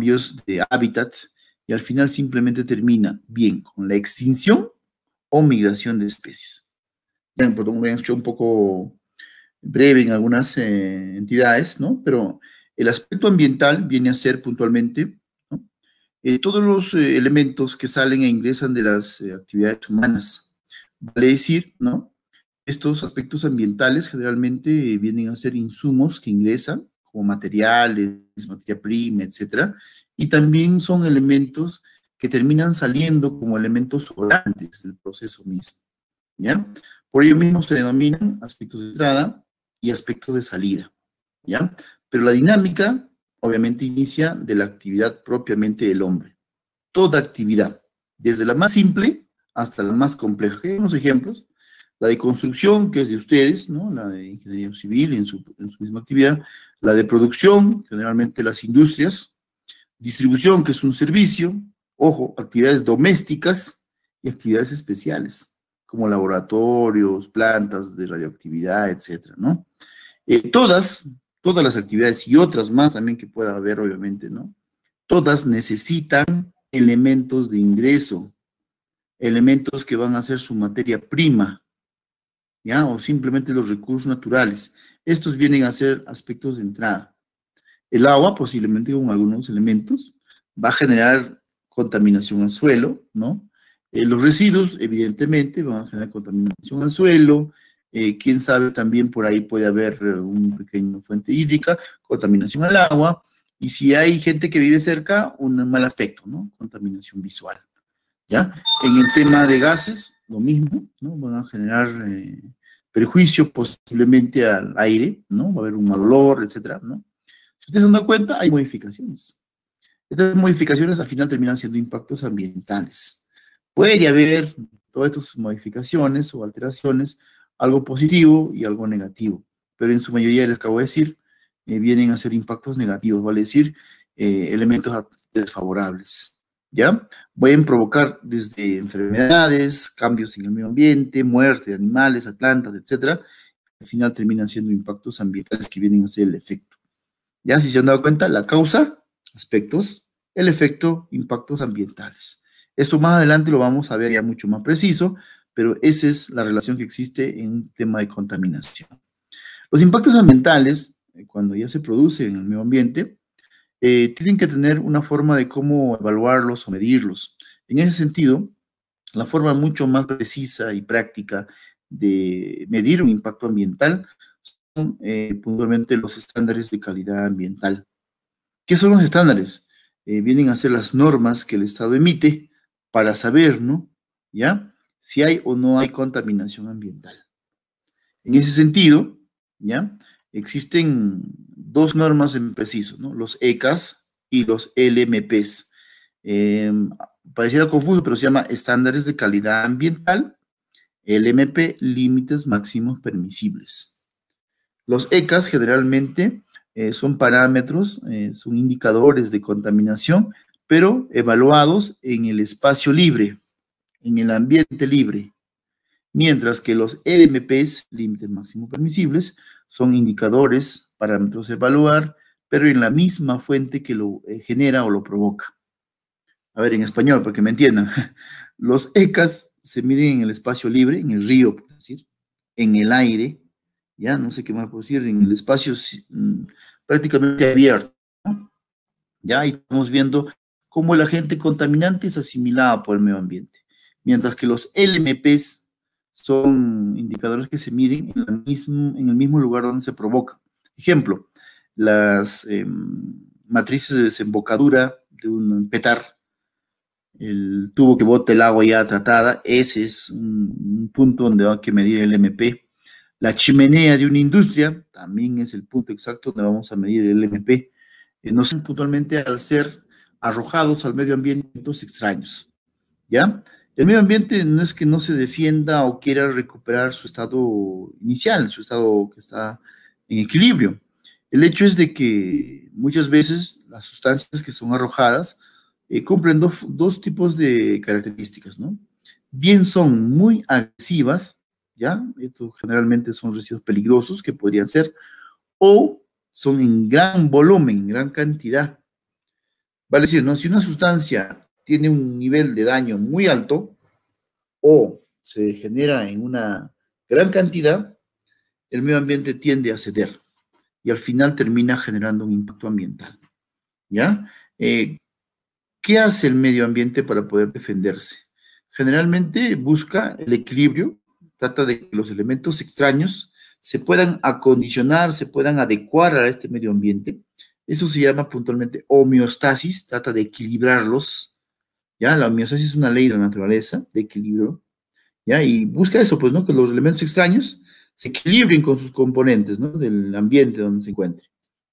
cambios de hábitat y al final simplemente termina bien con la extinción o migración de especies. Bien, perdón, me he hecho un poco breve en algunas entidades, ¿no? Pero el aspecto ambiental viene a ser puntualmente, ¿no? Todos los elementos que salen e ingresan de las actividades humanas. Vale decir, ¿no? Estos aspectos ambientales generalmente vienen a ser insumos que ingresan como materiales, materia prima, etcétera, y también son elementos que terminan saliendo como elementos sobrantes del proceso mismo, ¿ya? Por ello mismo se denominan aspectos de entrada y aspectos de salida, ¿ya? Pero la dinámica, obviamente, inicia de la actividad propiamente del hombre. Toda actividad, desde la más simple hasta la más compleja. Hay unos ejemplos. La de construcción, que es de ustedes, ¿no? La de ingeniería civil en su misma actividad. La de producción, generalmente las industrias. Distribución, que es un servicio. Ojo, actividades domésticas y actividades especiales, como laboratorios, plantas de radioactividad, etcétera, ¿no? Todas las actividades y otras más también que pueda haber, obviamente, ¿no? Todas necesitan elementos de ingreso, elementos que van a ser su materia prima, ¿ya? O simplemente los recursos naturales. Estos vienen a ser aspectos de entrada. El agua, posiblemente con algunos elementos, va a generar contaminación al suelo, ¿no? Los residuos, evidentemente, van a generar contaminación al suelo. Quién sabe, también por ahí puede haber una pequeña fuente hídrica, contaminación al agua. Y si hay gente que vive cerca, un mal aspecto, ¿no? Contaminación visual, ¿ya? En el tema de gases, lo mismo, ¿no? Van a generar perjuicio posiblemente al aire, ¿no? Va a haber un mal olor, etcétera, ¿no? Si ustedes se dan cuenta, hay modificaciones. Estas modificaciones al final terminan siendo impactos ambientales. Puede haber todas estas modificaciones o alteraciones, algo positivo y algo negativo, pero en su mayoría, les acabo de decir, vienen a ser impactos negativos, vale decir, elementos desfavorables, ¿ya? Pueden provocar desde enfermedades, cambios en el medio ambiente, muerte de animales, plantas, etcétera. Al final terminan siendo impactos ambientales que vienen a ser el efecto. Ya, si se han dado cuenta, la causa, aspectos, el efecto, impactos ambientales. Esto más adelante lo vamos a ver ya mucho más preciso, pero esa es la relación que existe en tema de contaminación. Los impactos ambientales, cuando ya se producen en el medio ambiente, tienen que tener una forma de cómo evaluarlos o medirlos. En ese sentido, la forma mucho más precisa y práctica de medir un impacto ambiental son puntualmente los estándares de calidad ambiental. ¿Qué son los estándares? Vienen a ser las normas que el Estado emite para saber, ¿no? ¿Ya? Si hay o no hay contaminación ambiental. En ese sentido, ¿ya? Existen dos normas en preciso, ¿no? Los ECAs y los LMPs. Pareciera confuso, pero se llama estándares de calidad ambiental, LMP, límites máximos permisibles. Los ECAs generalmente son parámetros, son indicadores de contaminación, pero evaluados en el espacio libre, en el ambiente libre, mientras que los LMPs, límites máximos permisibles, son indicadores, parámetros a evaluar, pero en la misma fuente que lo genera o lo provoca. A ver, en español, para que me entiendan. Los ECAs se miden en el espacio libre, en el río, por decir, en el aire, ya, no sé qué más puedo decir, en el espacio prácticamente abierto, ¿no? Ya ahí estamos viendo cómo el agente contaminante es asimilado por el medio ambiente, mientras que los LMPs son indicadores que se miden en el mismo lugar donde se provoca. Ejemplo, las matrices de desembocadura de un petar, el tubo que bota el agua ya tratada, ese es un punto donde hay que medir el MP. La chimenea de una industria también es el punto exacto donde vamos a medir el MP. No son puntualmente al ser arrojados al medio ambiente extraños, ¿ya? El medio ambiente no es que no se defienda o quiera recuperar su estado inicial, su estado que está en equilibrio. El hecho es de que muchas veces las sustancias que son arrojadas cumplen dos tipos de características, ¿no? Bien son muy agresivas, ¿ya? Estos generalmente son residuos peligrosos que podrían ser, o son en gran volumen, en gran cantidad. Vale decir, ¿no? Si una sustancia tiene un nivel de daño muy alto o se genera en una gran cantidad, el medio ambiente tiende a ceder y al final termina generando un impacto ambiental, ¿ya? ¿Qué hace el medio ambiente para poder defenderse? Generalmente busca el equilibrio, trata de que los elementos extraños se puedan acondicionar, se puedan adecuar a este medio ambiente. Eso se llama puntualmente homeostasis, trata de equilibrarlos, ¿ya? La homeostasis es una ley de la naturaleza, de equilibrio, ¿ya? Y busca eso, pues, ¿no? Que los elementos extraños se equilibren con sus componentes, ¿no? Del ambiente donde se encuentre,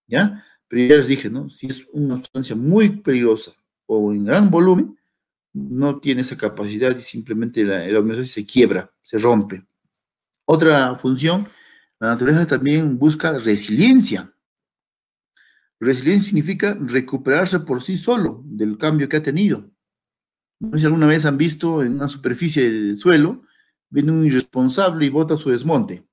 ¿ya? Pero ya les dije, ¿no? Si es una sustancia muy peligrosa o en gran volumen, no tiene esa capacidad y simplemente la homeostasis se quiebra, se rompe. Otra función, la naturaleza también busca resiliencia. Resiliencia significa recuperarse por sí solo del cambio que ha tenido. No sé si alguna vez han visto en una superficie de suelo, viene un irresponsable y bota su desmonte.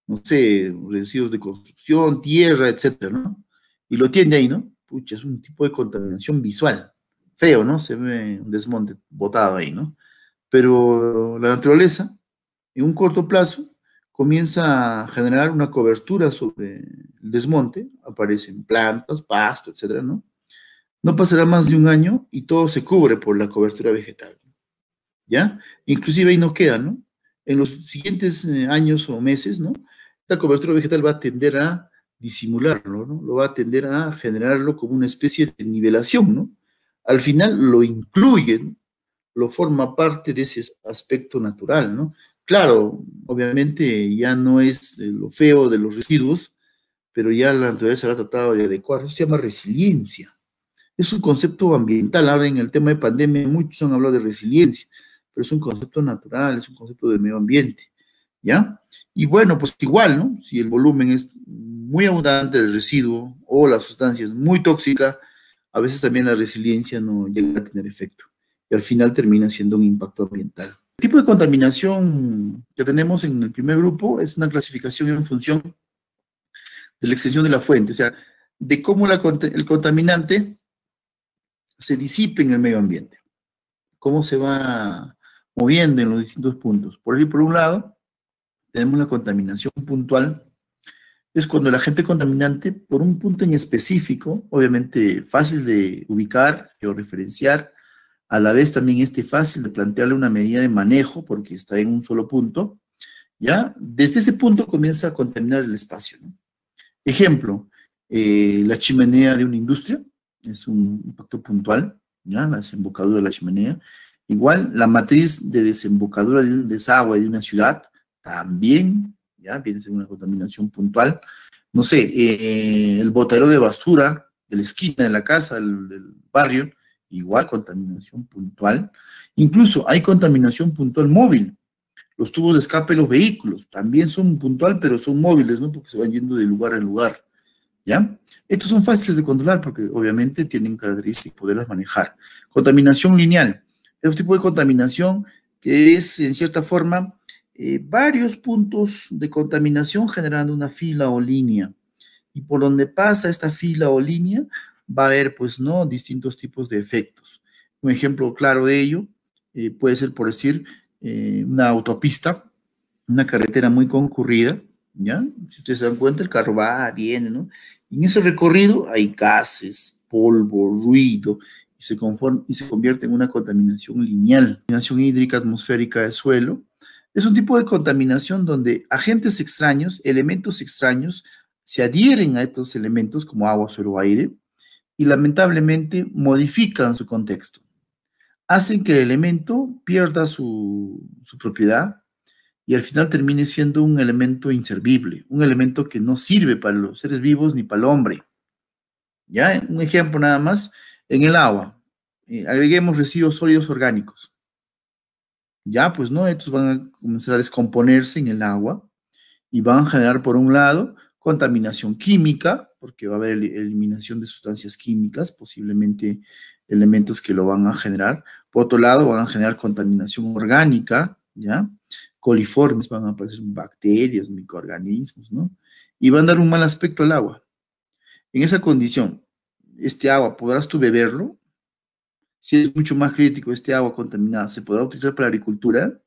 No sé, residuos de construcción, tierra, etcétera, ¿no? Y lo tiene ahí, ¿no? Pucha, es un tipo de contaminación visual. Feo, ¿no? Se ve un desmonte botado ahí, ¿no? Pero la naturaleza, en un corto plazo, comienza a generar una cobertura sobre el desmonte, aparecen plantas, pasto, etcétera, ¿no? No pasará más de un año y todo se cubre por la cobertura vegetal, ¿ya? Inclusive ahí no queda, ¿no? En los siguientes años o meses, ¿no? La cobertura vegetal va a tender a disimularlo, ¿no? Lo va a tender a generarlo como una especie de nivelación, ¿no? Al final lo incluye, ¿no? Lo forma parte de ese aspecto natural, ¿no? Claro, obviamente ya no es lo feo de los residuos, pero ya la naturaleza lo ha tratado de adecuar. Eso se llama resiliencia. Es un concepto ambiental. Ahora en el tema de pandemia muchos han hablado de resiliencia, pero es un concepto natural, es un concepto de medio ambiente, ¿ya? Y bueno, pues igual, ¿no? Si el volumen es muy abundante del residuo o la sustancia es muy tóxica, a veces también la resiliencia no llega a tener efecto y al final termina siendo un impacto ambiental. El tipo de contaminación que tenemos en el primer grupo es una clasificación en función de la extensión de la fuente, o sea, de cómo el contaminante se disipe en el medio ambiente, cómo se va moviendo en los distintos puntos. Por ahí, por un lado, tenemos la contaminación puntual, es cuando el agente contaminante, por un punto en específico, obviamente fácil de ubicar, georreferenciar, a la vez también fácil de plantearle una medida de manejo, porque está en un solo punto, ¿ya? Desde ese punto comienza a contaminar el espacio, ¿no? Ejemplo, la chimenea de una industria, es un impacto puntual, ¿ya? La desembocadura de la chimenea. Igual, la matriz de desembocadura de un desagüe de una ciudad, también, ¿ya? Viene a ser una contaminación puntual. No sé, el botadero de basura de la esquina de la casa, del barrio, igual contaminación puntual. Incluso hay contaminación puntual móvil. Los tubos de escape de los vehículos también son puntual, pero son móviles, ¿no? Porque se van yendo de lugar en lugar, ¿ya? Estos son fáciles de controlar porque obviamente tienen características y poderlas manejar. Contaminación lineal. Es un tipo de contaminación que es, en cierta forma, varios puntos de contaminación generando una fila o línea. Y por donde pasa esta fila o línea, va a haber, pues, ¿no? Distintos tipos de efectos. Un ejemplo claro de ello puede ser, por decir, una autopista, una carretera muy concurrida, ¿ya? Si ustedes se dan cuenta, el carro va, viene, ¿no? Y en ese recorrido hay gases, polvo, ruido, y se convierte en una contaminación lineal. Contaminación hídrica atmosférica de suelo. Es un tipo de contaminación donde agentes extraños, elementos extraños, se adhieren a estos elementos como agua, suelo, aire, y lamentablemente modifican su contexto. Hacen que el elemento pierda su propiedad y al final termine siendo un elemento inservible, un elemento que no sirve para los seres vivos ni para el hombre. ¿Ya? Un ejemplo nada más, en el agua, agreguemos residuos sólidos orgánicos. Ya, pues no, estos van a comenzar a descomponerse en el agua y van a generar, por un lado, contaminación química, porque va a haber eliminación de sustancias químicas, posiblemente elementos que lo van a generar. Por otro lado, van a generar contaminación orgánica, ¿ya? Coliformes, van a aparecer bacterias, microorganismos, ¿no? Y van a dar un mal aspecto al agua. En esa condición, este agua, ¿podrás tú beberlo? Si es mucho más crítico este agua contaminada, ¿se podrá utilizar para la agricultura?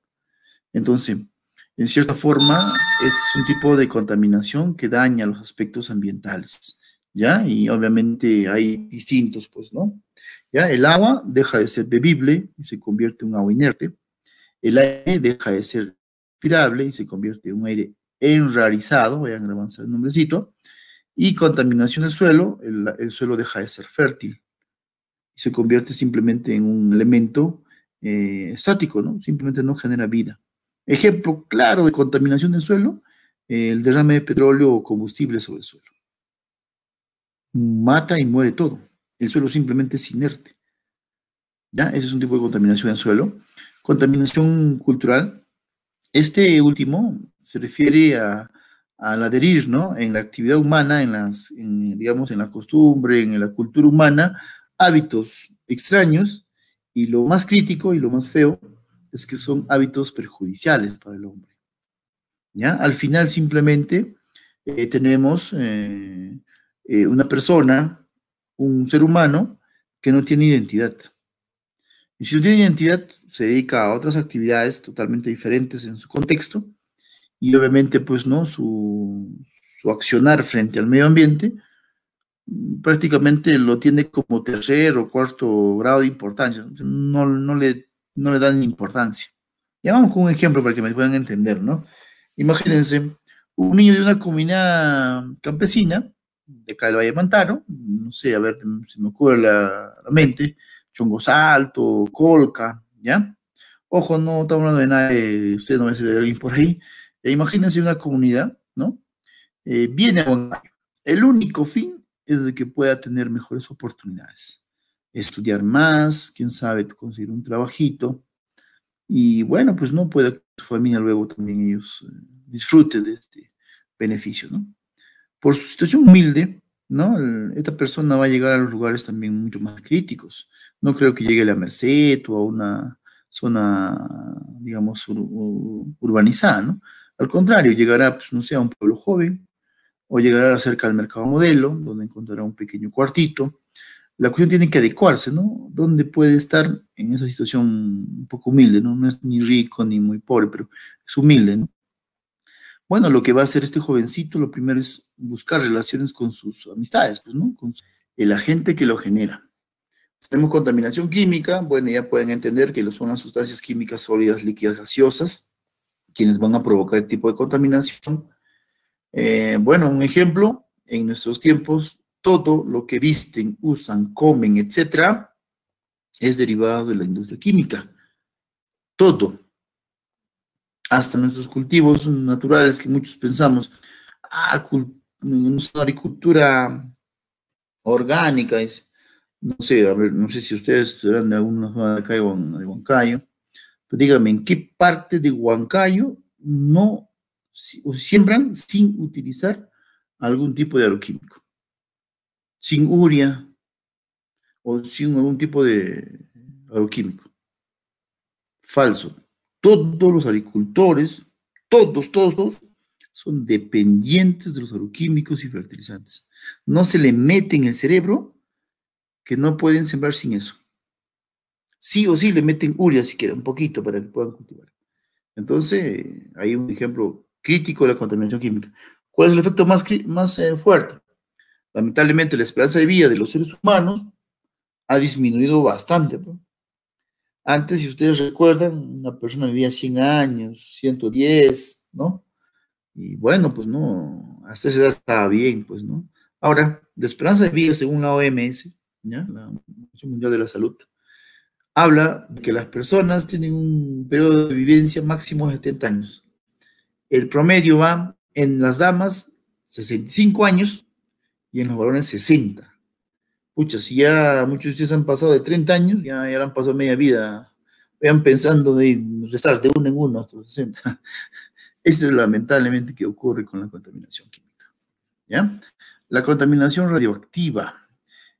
Entonces, en cierta forma, es un tipo de contaminación que daña los aspectos ambientales, ¿ya? Y obviamente hay distintos, pues, ¿no? ¿Ya? El agua deja de ser bebible y se convierte en un agua inerte. El aire deja de ser respirable y se convierte en un aire enrarizado, vayan a avanzar el nombrecito. Y contaminación del suelo, el suelo deja de ser fértil y se convierte simplemente en un elemento estático, ¿no? Simplemente no genera vida. Ejemplo claro de contaminación del suelo, el derrame de petróleo o combustible sobre el suelo. Mata y muere todo. El suelo simplemente es inerte. ¿Ya? Ese es un tipo de contaminación del suelo. Contaminación cultural. Este último se refiere al adherir, ¿no? En la actividad humana, digamos, en la costumbre, en la cultura humana, hábitos extraños, y lo más crítico y lo más feo es que son hábitos perjudiciales para el hombre. ¿Ya? Al final simplemente tenemos una persona, un ser humano que no tiene identidad. Y si no tiene identidad, se dedica a otras actividades totalmente diferentes en su contexto, y obviamente, pues, ¿no? Su accionar frente al medio ambiente prácticamente lo tiene como tercer o cuarto grado de importancia. No le dan importancia. Ya vamos con un ejemplo para que me puedan entender, ¿no? Imagínense, un niño de una comunidad campesina, de acá del Valle de Mantaro, no sé, a ver, se me ocurre la mente, Chongo Salto, Colca, ¿ya? Ojo, no estamos hablando de nada de, usted no va a ser de alguien por ahí. Imagínense una comunidad, ¿no? Viene a Huancayo. El único fin es de que pueda tener mejores oportunidades. Estudiar más, quién sabe, conseguir un trabajito. Y bueno, pues no puede que su familia luego también ellos disfruten de este beneficio, ¿no? Por su situación humilde, ¿no? Esta persona va a llegar a los lugares también mucho más críticos. No creo que llegue a la Merced o a una zona, digamos, urbanizada, ¿no? Al contrario, llegará, pues, no sé, a un pueblo joven, o llegará cerca del mercado modelo, donde encontrará un pequeño cuartito. La cuestión tiene que adecuarse, ¿no? Donde puede estar en esa situación un poco humilde, ¿no? No es ni rico ni muy pobre, pero es humilde, ¿no? Bueno, lo que va a hacer este jovencito, lo primero es buscar relaciones con sus amistades, pues, ¿no? Con el agente que lo genera. Tenemos contaminación química, bueno, ya pueden entender que son las sustancias químicas sólidas, líquidas, gaseosas, quienes van a provocar el tipo de contaminación. Bueno, un ejemplo, en nuestros tiempos, todo lo que visten, usan, comen, etcétera, es derivado de la industria química. Todo. Hasta nuestros cultivos naturales que muchos pensamos, una agricultura orgánica, no sé, a ver, no sé si ustedes serán de alguna zona de acá de Huancayo, pero díganme, ¿en qué parte de Huancayo no siembran sin utilizar algún tipo de agroquímico? Sin urea o sin algún tipo de agroquímico. Falso. Todos los agricultores, todos, son dependientes de los agroquímicos y fertilizantes. No se le mete en el cerebro que no pueden sembrar sin eso. Sí o sí le meten urea siquiera, un poquito para que puedan cultivar. Entonces, hay un ejemplo crítico de la contaminación química. ¿Cuál es el efecto más fuerte? Lamentablemente, la esperanza de vida de los seres humanos ha disminuido bastante, ¿no? Antes, si ustedes recuerdan, una persona vivía 100 años, 110, ¿no? Y bueno, pues no, hasta esa edad estaba bien, pues, ¿no? Ahora, la esperanza de vida, según la OMS, ¿ya? La Organización Mundial de la Salud, habla de que las personas tienen un periodo de vivencia máximo de 70 años. El promedio va en las damas 65 años y en los varones 60. Pucha, si ya muchos de ustedes han pasado de 30 años, ya han pasado media vida, vayan pensando de restar de uno en uno hasta los 60. Eso es lamentablemente que ocurre con la contaminación química, ¿ya? La contaminación radioactiva.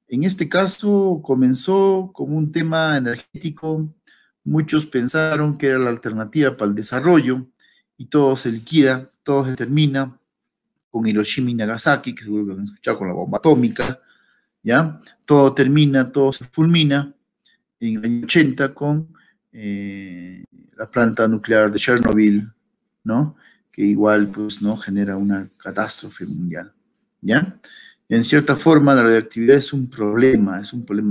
En este caso comenzó como un tema energético. Muchos pensaron que era la alternativa para el desarrollo y todo se liquida, todo se termina con Hiroshima y Nagasaki, que seguro que han escuchado con la bomba atómica. ¿ya? Todo termina, todo se fulmina en el año 80 con la planta nuclear de Chernobyl, ¿no? Que igual, pues, ¿no? Genera una catástrofe mundial, ¿ya? En cierta forma, la radioactividad es un problema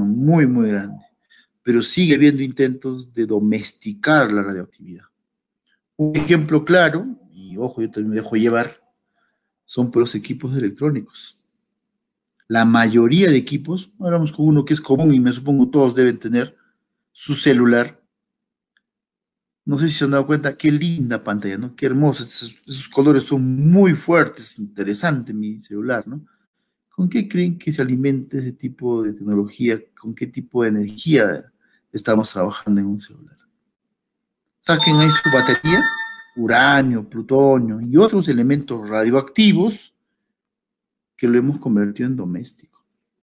muy, muy grande, pero sigue habiendo intentos de domesticar la radioactividad. Un ejemplo claro, y ojo, yo también me dejo llevar, son por los equipos electrónicos. La mayoría de equipos, hablamos con uno que es común y me supongo todos deben tener su celular. No sé si se han dado cuenta, qué linda pantalla, ¿no? Qué hermosa, esos colores son muy fuertes, interesante mi celular, ¿no? ¿Con qué creen que se alimenta ese tipo de tecnología? ¿Con qué tipo de energía estamos trabajando en un celular? Saquen ahí su batería, uranio, plutonio y otros elementos radioactivos que lo hemos convertido en doméstico.